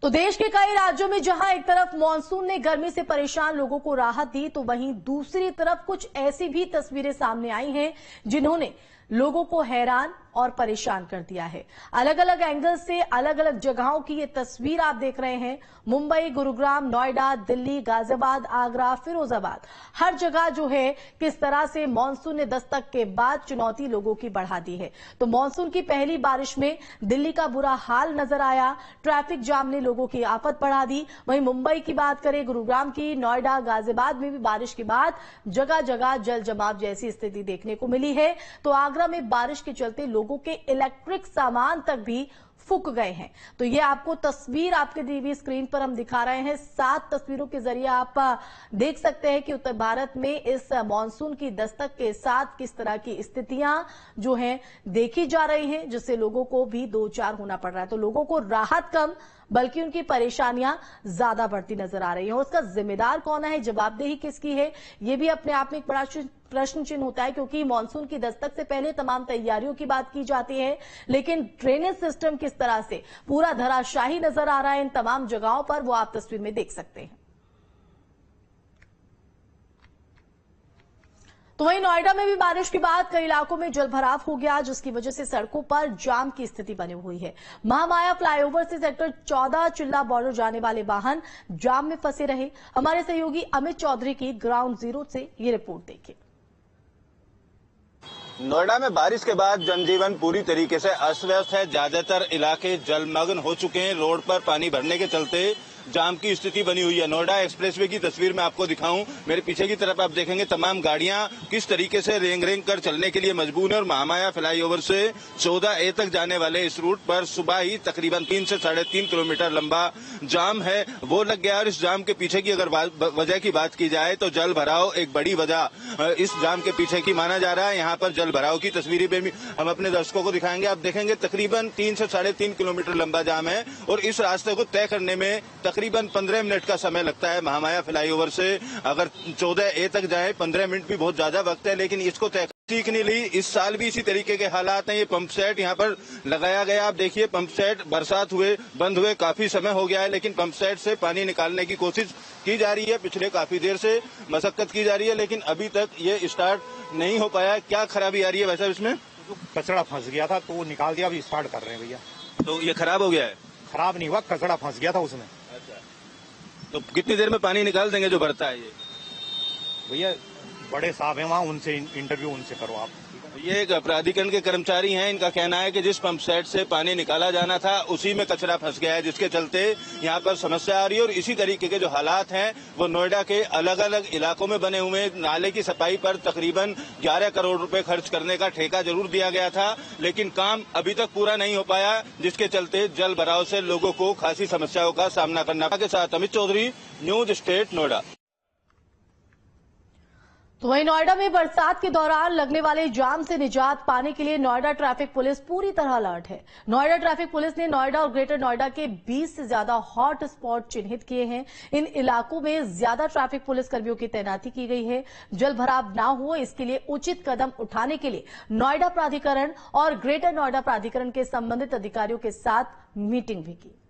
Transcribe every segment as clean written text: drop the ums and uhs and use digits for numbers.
तो देश के कई राज्यों में जहां एक तरफ मानसून ने गर्मी से परेशान लोगों को राहत दी, तो वहीं दूसरी तरफ कुछ ऐसी भी तस्वीरें सामने आई हैं जिन्होंने लोगों को हैरान और परेशान कर दिया है। अलग अलग एंगल से अलग अलग जगहों की ये तस्वीर आप देख रहे हैं। मुंबई, गुरुग्राम, नोएडा, दिल्ली, गाजियाबाद, आगरा, फिरोजाबाद, हर जगह जो है किस तरह से मानसून ने दस्तक के बाद चुनौती लोगों की बढ़ा दी है। तो मानसून की पहली बारिश में दिल्ली का बुरा हाल नजर आया, ट्रैफिक जाम ने लोगों की आफत बढ़ा दी। वहीं मुंबई की बात करें, गुरुग्राम की, नोएडा, गाजियाबाद में भी बारिश के बाद जगह जगह जल जमाव जैसी स्थिति देखने को मिली है। तो आगरा में बारिश के चलते लोगों के इलेक्ट्रिक सामान तक भी फूक गए हैं। तो ये आपको तस्वीर आपके टीवी स्क्रीन पर हम दिखा रहे हैं। 7 तस्वीरों के जरिए आप देख सकते हैं कि उत्तर भारत में इस मानसून की दस्तक के साथ किस तरह की स्थितियां जो हैं देखी जा रही हैं, जिससे लोगों को भी दो चार होना पड़ रहा है। तो लोगों को राहत कम बल्कि उनकी परेशानियां ज्यादा बढ़ती नजर आ रही हैं। उसका जिम्मेदार कौन है, जवाबदेही किसकी है, ये भी अपने आप में एक बड़ा प्रश्न चिन्ह होता है, क्योंकि मानसून की दस्तक से पहले तमाम तैयारियों की बात की जाती है, लेकिन ड्रेनेज सिस्टम किस तरह से पूरा धराशाही नजर आ रहा है इन तमाम जगहों पर, वो आप तस्वीर में देख सकते हैं। तो वहीं नोएडा में भी बारिश के बाद कई इलाकों में जलभराव हो गया, जिसकी वजह से सड़कों पर जाम की स्थिति बनी हुई है। महामाया फ्लाईओवर से सेक्टर 14 चिल्ला बॉर्डर जाने वाले वाहन जाम में फंसे रहे। हमारे सहयोगी अमित चौधरी की ग्राउंड जीरो से ये रिपोर्ट देखिए। नोएडा में बारिश के बाद जनजीवन पूरी तरीके से अस्त व्यस्त है। ज्यादातर इलाके जलमग्न हो चुके हैं। रोड पर पानी भरने के चलते जाम की स्थिति बनी हुई है। नोएडा एक्सप्रेसवे की तस्वीर मैं आपको दिखाऊं, मेरे पीछे की तरफ आप देखेंगे तमाम गाड़ियां किस तरीके से रेंग रेंग कर चलने के लिए मजबूर है। और महामाया फ्लाईओवर से 14A तक जाने वाले इस रूट पर सुबह ही तकरीबन 3 से 3.5 किलोमीटर लंबा जाम है, वो लग गया। और इस जाम के पीछे की अगर वजह की बात की जाए तो जल भराव एक बड़ी वजह इस जाम के पीछे की माना जा रहा है। यहाँ पर जल भराव की तस्वीरें भी हम अपने दर्शकों को दिखाएंगे। आप देखेंगे तकरीबन 3 से 3.5 किलोमीटर लंबा जाम है और इस रास्ते को तय करने में तकरीबन 15 मिनट का समय लगता है। महामाया फ्लाईओवर से अगर 14A तक जाए 15 मिनट भी बहुत ज्यादा वक्त है, लेकिन इसको तय सीख नहीं ली। इस साल भी इसी तरीके के हालात हैं। ये पंप सेट यहाँ पर लगाया गया, आप देखिए पंप सेट बरसात हुए बंद हुए काफी समय हो गया है, लेकिन पंप सेट से पानी निकालने की कोशिश की जा रही है। पिछले काफी देर से मशक्कत की जा रही है, लेकिन अभी तक ये स्टार्ट नहीं हो पाया। क्या खराबी आ रही है वैसा इसमें? कचरा फंस गया था तो वो निकाल दिया, अभी स्टार्ट कर रहे हैं भैया। तो ये खराब हो गया है? खराब नहीं हुआ, कचरा फंस गया था उसमें। अच्छा, तो कितनी देर में पानी निकाल देंगे जो भरता है ये? भैया बड़े साहब हैं वहाँ, उनसे इंटरव्यू उनसे करो आप। ये एक प्राधिकरण के कर्मचारी हैं, इनका कहना है कि जिस पंप सेट से पानी निकाला जाना था उसी में कचरा फंस गया है, जिसके चलते यहाँ पर समस्या आ रही है। और इसी तरीके के जो हालात हैं वो नोएडा के अलग अलग इलाकों में बने हुए। नाले की सफाई पर तकरीबन 11 करोड़ रुपए खर्च करने का ठेका जरूर दिया गया था, लेकिन काम अभी तक पूरा नहीं हो पाया, जिसके चलते जल भराव से लोगों को खासी समस्याओं का सामना करना। के साथ अमित चौधरी, न्यूज स्टेट, नोएडा। तो वहीं नोएडा में बरसात के दौरान लगने वाले जाम से निजात पाने के लिए नोएडा ट्रैफिक पुलिस पूरी तरह अलर्ट है। नोएडा ट्रैफिक पुलिस ने नोएडा और ग्रेटर नोएडा के 20 से ज्यादा हॉट स्पॉट चिन्हित किए हैं। इन इलाकों में ज्यादा ट्रैफिक पुलिस कर्मियों की तैनाती की गई है। जल भराव न हो इसके लिए उचित कदम उठाने के लिए नोएडा प्राधिकरण और ग्रेटर नोएडा प्राधिकरण के संबंधित अधिकारियों के साथ मीटिंग भी की।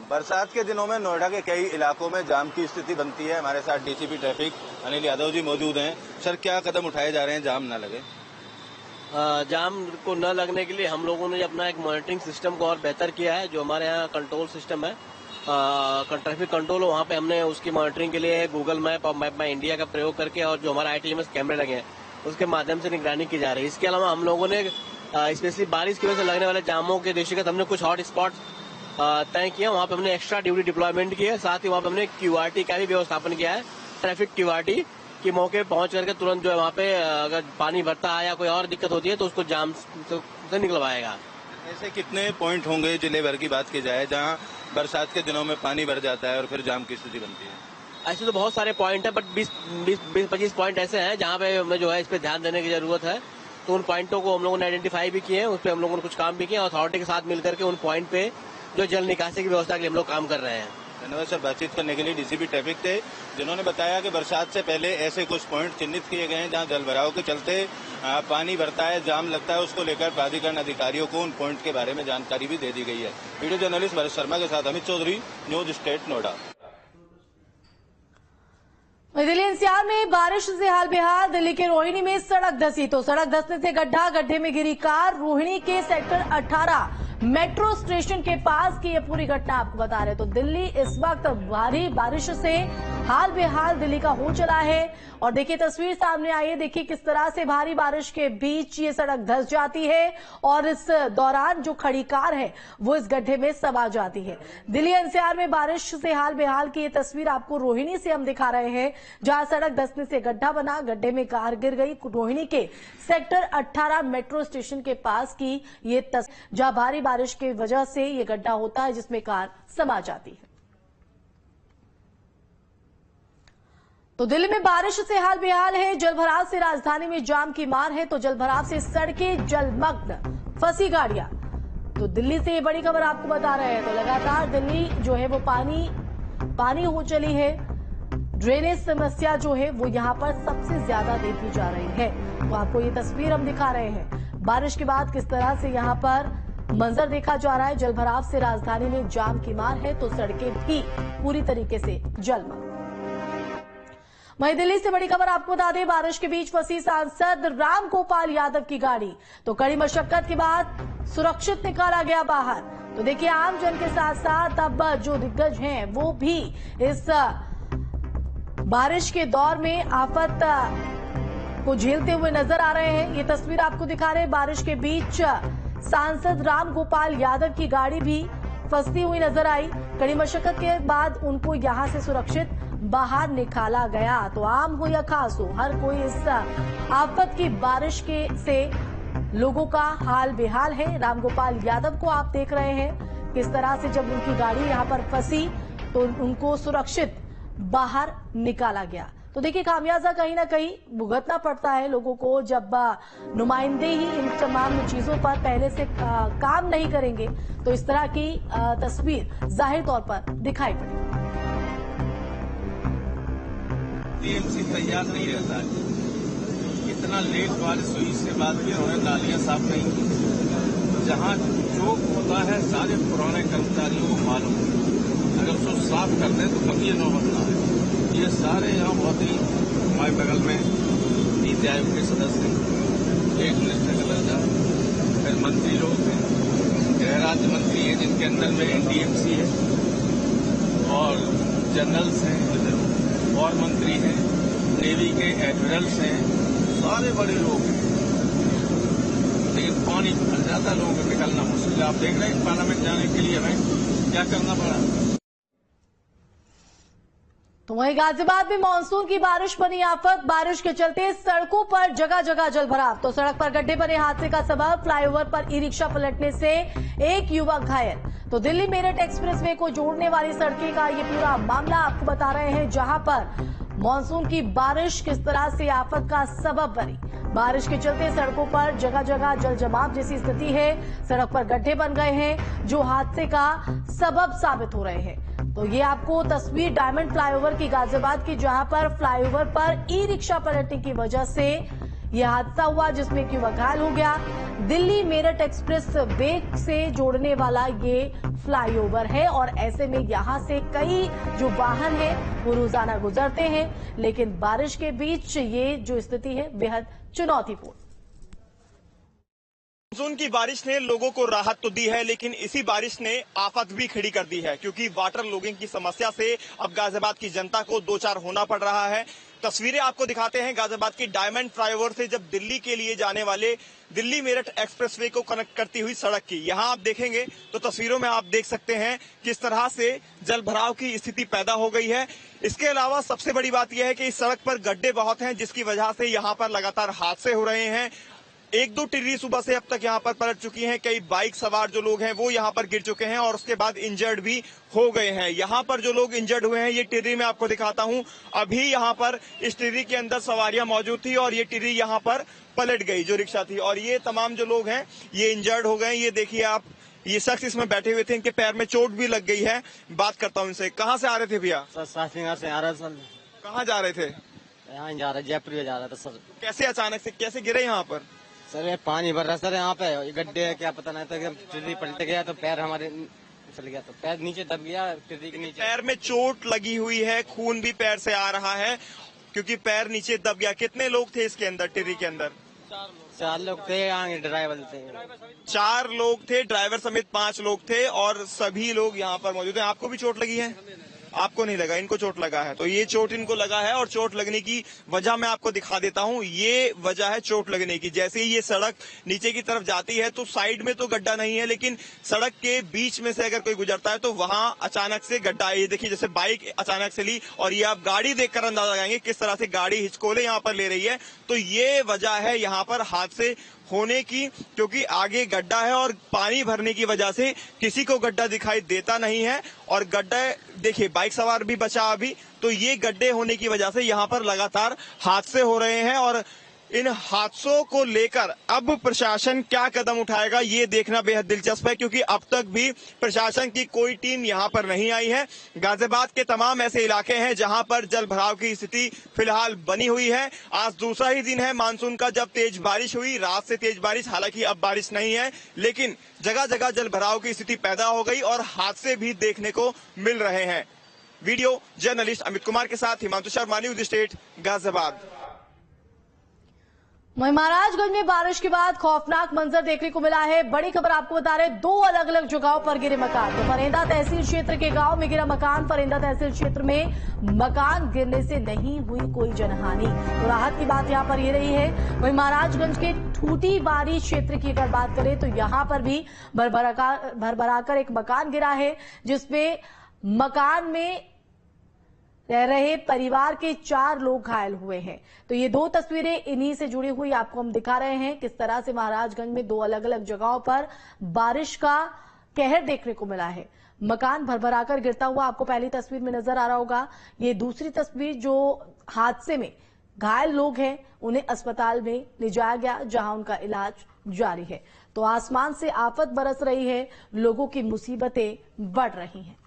बरसात के दिनों में नोएडा के कई इलाकों में जाम की स्थिति बनती है। हमारे साथ डीसीपी ट्रैफिक अनिल यादव जी मौजूद हैं। सर, क्या कदम उठाए जा रहे हैं जाम न लगे? जाम को न लगने के लिए हम लोगों ने अपना एक मॉनिटरिंग सिस्टम को और बेहतर किया है। जो हमारे यहाँ कंट्रोल सिस्टम है, ट्रैफिक कंट्रोल, वहाँ पे हमने उसकी मॉनिटरिंग के लिए गूगल मैप और मैप माई इंडिया का प्रयोग करके और जो हमारा ITMS कैमरे लगे हैं उसके माध्यम से निगरानी की जा रही है। इसके अलावा हम लोगों ने स्पेशली बारिश की वजह से लगने वाले जामों के दृष्टिगत हमने कुछ हॉट स्पॉट तय किया। वहाँ पे हमने एक्स्ट्रा ड्यूटी डिप्लॉयमेंट की है। साथ ही वहाँ पे हमने QRT का भी व्यवस्थापन किया है। ट्रैफिक QRT की मौके पहुंच करके तुरंत जो है वहाँ पे अगर पानी भरता है या कोई और दिक्कत होती है तो उसको जाम से निकलवाएगा। ऐसे कितने पॉइंट होंगे जिले भर की बात की जाए जहाँ बरसात के दिनों में पानी भर जाता है और फिर जाम की स्थिति बनती है? ऐसे तो बहुत सारे पॉइंट है, बट 20-25 पॉइंट ऐसे हैं जहाँ पे हमें जो है इस पे ध्यान देने की जरूरत है। तो उन पॉइंटों को हम लोगों ने आइडेंटिफाई भी किए हैं, उस पर हम लोगों ने कुछ काम भी किया। अथॉरिटी के साथ मिलकर के उन पॉइंट पे जो जल निकासी की व्यवस्था के लिए हम लोग काम कर रहे हैं। धन्यवाद सर। बातचीत करने के लिए डीसीपी ट्रैफिक थे, जिन्होंने बताया कि बरसात से पहले ऐसे कुछ पॉइंट चिन्हित किए गए हैं जहां जल भराव के चलते पानी भरता है, जाम लगता है। उसको लेकर प्राधिकरण अधिकारियों को उन पॉइंट के बारे में जानकारी भी दे दी गई है। वीडियो जर्नलिस्ट भरत शर्मा के साथ Amit Chaudhary, news state Noida. Delhi NCR में बारिश से हाल बेहाल। दिल्ली के रोहिणी में सड़क धंसी तो सड़क धंसने से गड्ढा, गड्ढे में गिरी कार। रोहिणी के सेक्टर 18 मेट्रो स्टेशन के पास की ये पूरी घटना आपको बता रहे। तो दिल्ली इस वक्त भारी बारिश से हाल बेहाल दिल्ली का हो चला है। और देखिए तस्वीर सामने आई है, देखिए किस तरह से भारी बारिश के बीच ये सड़क धंस जाती है और इस दौरान जो खड़ी कार है वो इस गड्ढे में समा जाती है। दिल्ली एनसीआर में बारिश से हाल बेहाल की ये तस्वीर आपको रोहिणी से हम दिखा रहे हैं, जहां सड़क धंसने से गड्ढा बना, गड्ढे में कार गिर गई। रोहिणी के सेक्टर 18 मेट्रो स्टेशन के पास की ये तस्वीर, जहां भारी बारिश की वजह से ये गड्ढा होता है जिसमें कार समा जाती है। तो दिल्ली में बारिश से हाल बेहाल है। जलभराव से राजधानी में जाम की मार है। तो जलभराव से सड़कें जलमग्न, फंसी गाड़ियां। तो दिल्ली से ये बड़ी खबर आपको बता रहे हैं। तो लगातार दिल्ली जो है वो पानी हो चली है। ड्रेनेज समस्या जो है वो यहां पर सबसे ज्यादा देखी जा रही है। तो आपको ये तस्वीर हम दिखा रहे हैं, बारिश के बाद किस तरह से यहां पर मंजर देखा जा रहा है। जलभराव से राजधानी में जाम की मार है तो सड़कें भी पूरी तरीके से जलमग्न। वहीं दिल्ली से बड़ी खबर आपको बता दें, बारिश के बीच फंसी सांसद रामगोपाल यादव की गाड़ी। तो कड़ी मशक्कत के बाद सुरक्षित निकाला गया बाहर। तो देखिए आमजन के साथ साथ अब जो दिग्गज हैं वो भी इस बारिश के दौर में आफत को झेलते हुए नजर आ रहे हैं। ये तस्वीर आपको दिखा रहे हैं, बारिश के बीच सांसद रामगोपाल यादव की गाड़ी भी फंसती हुई नजर आई। कड़ी मशक्कत के बाद उनको यहां से सुरक्षित बाहर निकाला गया। तो आम हो या खास हो, हर कोई इस आफत की बारिश से लोगों का हाल बेहाल है। रामगोपाल यादव को आप देख रहे हैं किस तरह से जब उनकी गाड़ी यहां पर फंसी तो उनको सुरक्षित बाहर निकाला गया। तो देखिए खामियाजा कहीं ना कहीं भुगतना पड़ता है लोगों को, जब नुमाइंदे ही इन तमाम चीजों पर पहले से काम नहीं करेंगे तो इस तरह की तस्वीर जाहिर तौर पर दिखाई पड़ेगी। टीएमसी तैयार नहीं रहता है। इतना लेट बारिश हुई, इसके बाद भी उन्होंने नालियां साफ नहीं की। जहां चौक होता है सारे पुराने कर्मचारियों को मालूम, अगर उसको साफ करते हैं तो कभी ये नौबत ना है। ये सारे यहाँ बहुत ही हमारे बगल में नीति आयोग के सदस्य हैं, एक मिनिस्टर का दर्जा, फिर मंत्री लोग हैं, गृह राज्य मंत्री हैं जिनके अंदर में एनडीएमसी है और जनरल्स हैं और मंत्री हैं, नेवी के एडमिरल्स हैं, सारे बड़े लोग हैं। लेकिन पानी भर जाता, लोगों को निकलना मुश्किल। आप देख रहे हैं पार्लियामेंट जाने के लिए हमें क्या करना पड़ा। तो वहीं गाजियाबाद में मानसून की बारिश बनी आफत। बारिश के चलते सड़कों पर जगह जगह जलभराव। तो सड़क पर गड्ढे बने, हादसे का सबब फ्लाईओवर पर ई रिक्शा पलटने से एक युवक घायल। तो दिल्ली मेरठ एक्सप्रेसवे को जोड़ने वाली सड़कें का ये पूरा मामला आपको बता रहे हैं, जहां पर मानसून की बारिश किस तरह से आफत का सबब बनी। बारिश के चलते सड़कों पर जगह जगह जल जमाव जैसी स्थिति है। सड़क पर गड्ढे बन गए हैं जो हादसे का सबब साबित हो रहे हैं। तो ये आपको तस्वीर डायमंड फ्लाईओवर की गाजियाबाद की, जहां पर फ्लाईओवर पर ई रिक्शा पलटने की वजह से यह हादसा हुआ जिसमें एक युवक घायल हो गया। दिल्ली मेरठ एक्सप्रेस वे से जोड़ने वाला ये फ्लाईओवर है और ऐसे में यहां से कई जो वाहन है वो रोजाना गुजरते हैं, लेकिन बारिश के बीच ये जो स्थिति है बेहद चुनौतीपूर्ण। मानसून की बारिश ने लोगों को राहत तो दी है, लेकिन इसी बारिश ने आफत भी खड़ी कर दी है, क्योंकि वाटर लॉगिंग की समस्या से अब गाजियाबाद की जनता को दो चार होना पड़ रहा है। तस्वीरें आपको दिखाते हैं गाजियाबाद की डायमंड फ्लाईओवर से जब दिल्ली के लिए जाने वाले दिल्ली मेरठ एक्सप्रेसवे को कनेक्ट करती हुई सड़क की। यहां आप देखेंगे तो तस्वीरों में आप देख सकते हैं किस तरह से जल भराव की स्थिति पैदा हो गई है। इसके अलावा सबसे बड़ी बात यह है कि इस सड़क पर गड्ढे बहुत हैं, जिसकी वजह से यहां पर लगातार हादसे हो रहे हैं। एक दो टिर्री सुबह से अब तक यहां पर पलट चुकी हैं। कई बाइक सवार जो लोग हैं वो यहां पर गिर चुके हैं और उसके बाद इंजर्ड भी हो गए हैं। यहां पर जो लोग इंजर्ड हुए हैं, ये टिर्री मैं आपको दिखाता हूं। अभी यहां पर इस टिर्री के अंदर सवारियां मौजूद थी और ये टिर्री यहां पर पलट गई जो रिक्शा थी, और ये तमाम जो लोग हैं ये इंजर्ड हो गए। ये देखिए आप, ये शख्स इसमें बैठे हुए थे, इनके पैर में चोट भी लग गई है। बात करता हूँ इनसे। कहाँ से आ रहे थे भैया? सर साफिंगर से आ रहा सर। कहाँ जा रहे थे? यहाँ जा रहा, जयपुर जा रहा था सर। कैसे अचानक से कैसे गिरे यहाँ पर? सर ये पानी भर रहा सर, यहाँ पे गड्ढे है, क्या पता नहीं था, एकदम टिर्री पलट गया तो पैर हमारे चल गया, तो पैर नीचे दब गया टिर्री के नीचे। पैर में चोट लगी हुई है, खून भी पैर से आ रहा है क्योंकि पैर नीचे दब गया। कितने लोग थे इसके अंदर, टिर्री के अंदर? 4 लोग थे, यहाँ ड्राइवर थे। 4 लोग थे, ड्राइवर समेत 5 लोग थे और सभी लोग यहाँ पर मौजूद हैं। आपको भी चोट लगी है? आपको नहीं लगा, इनको चोट लगा है। तो ये चोट इनको लगा है और चोट लगने की वजह मैं आपको दिखा देता हूँ। ये वजह है चोट लगने की। जैसे ही ये सड़क नीचे की तरफ जाती है तो साइड में तो गड्ढा नहीं है, लेकिन सड़क के बीच में से अगर कोई गुजरता है तो वहां अचानक से गड्ढा है। ये देखिए, जैसे बाइक अचानक से ली और ये आप गाड़ी देखकर अंदाजा लगाएंगे किस तरह से गाड़ी हिचकोले यहाँ पर ले रही है। तो ये वजह है यहाँ पर हादसे होने की, क्योंकि आगे गड्ढा है और पानी भरने की वजह से किसी को गड्ढा दिखाई देता नहीं है। और गड्ढा देखिए, बाइक सवार भी बचा अभी। तो ये गड्ढे होने की वजह से यहाँ पर लगातार हादसे हो रहे हैं और इन हादसों को लेकर अब प्रशासन क्या कदम उठाएगा ये देखना बेहद दिलचस्प है, क्योंकि अब तक भी प्रशासन की कोई टीम यहाँ पर नहीं आई है। गाजियाबाद के तमाम ऐसे इलाके हैं जहां पर जल भराव की स्थिति फिलहाल बनी हुई है। आज दूसरा ही दिन है मानसून का जब तेज बारिश हुई, रात से तेज बारिश। हालांकि अब बारिश नहीं है, लेकिन जगह जगह जल भराव की स्थिति पैदा हो गई और हादसे भी देखने को मिल रहे हैं। वीडियो जर्नलिस्ट अमित कुमार के साथ हिमांशु शर्मा, न्यूज स्टेट, गाजियाबाद। वहीं महाराजगंज में बारिश के बाद खौफनाक मंजर देखने को मिला है। बड़ी खबर आपको बता रहे, 2 अलग अलग जगहों पर गिरे मकान। तो फरेंदा तहसील क्षेत्र के गांव में गिरा मकान। फरेंदा तहसील क्षेत्र में मकान गिरने से नहीं हुई कोई जनहानि, तो राहत की बात यहां पर ये रही है। वहीं महाराजगंज के ठूटीबारी क्षेत्र की अगर बात करें तो यहां पर भी भरभराकर एक मकान गिरा है, जिसमें मकान में रह रहे परिवार के 4 लोग घायल हुए हैं। तो ये 2 तस्वीरें इन्हीं से जुड़ी हुई आपको हम दिखा रहे हैं, किस तरह से महाराजगंज में 2 अलग अलग जगहों पर बारिश का कहर देखने को मिला है। मकान भरभराकर गिरता हुआ आपको पहली तस्वीर में नजर आ रहा होगा। ये दूसरी तस्वीर, जो हादसे में घायल लोग हैं उन्हें अस्पताल में ले जाया गया, जहां उनका इलाज जारी है। तो आसमान से आफत बरस रही है, लोगों की मुसीबतें बढ़ रही हैं।